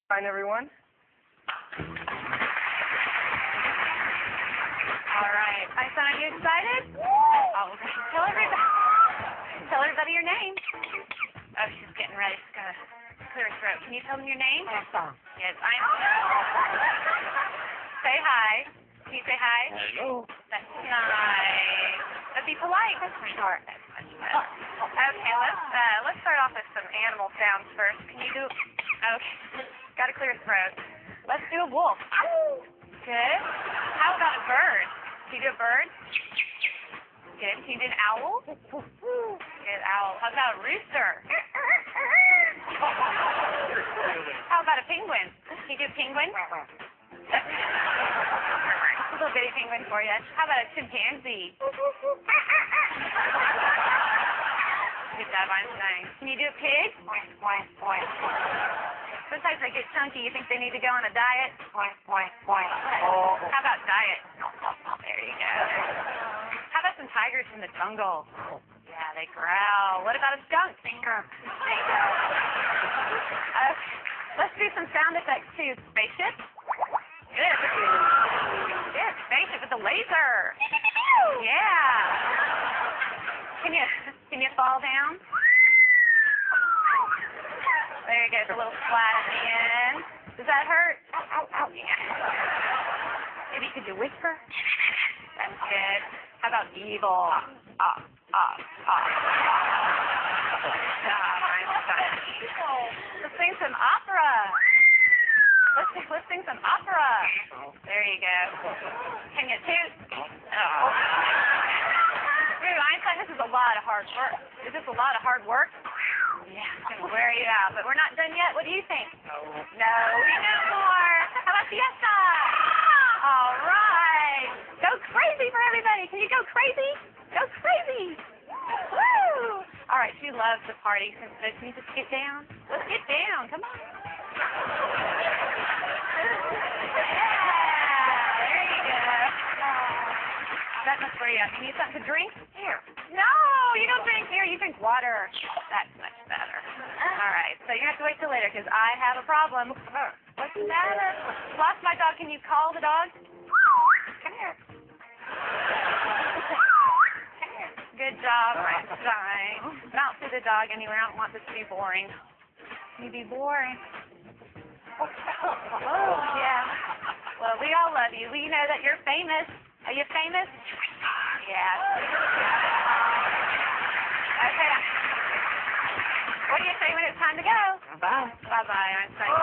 Fine, everyone. All right. My son, are you excited? All right. Tell everybody your name. Oh, she's getting ready. She's got to clear her throat. Can you tell them your name? Yes, I'm. Say hi. Can you say hi? Hello. That's nice. But be polite. That's short. That's much better. Okay, let's start off with some animal sounds first. Can you do? Okay. Got to clear his throat. Let's do a wolf. Good. How about a bird? Can you do a bird? Good. Can you do an owl? Good, owl. How about a rooster? How about a penguin? Can you do a penguin? A little bitty penguin for you. How about a chimpanzee? Good job, Einstein. Can you do a pig? Sometimes they get chunky. You think they need to go on a diet? How about diet? There you go. How about some tigers in the jungle? Yeah, they growl. What about a skunk? Let's do some sound effects too. Spaceship? Good. Good. Spaceship with a laser. Yeah. Can you fall down? There you go. It's a little flat at the end. Does that hurt? Ow. Yeah. Maybe you could do whisper. That's good. How about evil? Let's sing some opera. Let's sing some opera. There you go. Can you toot? Ooh, Einstein, this is a lot of hard work. Is this a lot of hard work? Yeah, it's going to wear you out. But we're not done yet. What do you think? No, we know more. How about fiesta? All right. Go crazy for everybody. Can you go crazy? Go crazy. Woo! All right, she loves the party. So can you just get down? Let's get down. Come on. Yeah, there you go. That must wear you out. You need something to drink? Here. No, you don't drink here. You drink water. That's much better. All right, so you have to wait till later because I have a problem. What's the matter? Lost my dog. Can you call the dog? Come here. Good job, Einstein. Not for the dog anywhere. I don't want this to be boring. Can you be boring? Oh, yeah. Well, we all love you. We know that you're famous. Are you famous? Yeah. Okay. What do you say when it's time to go? Bye. Bye-bye, Einstein.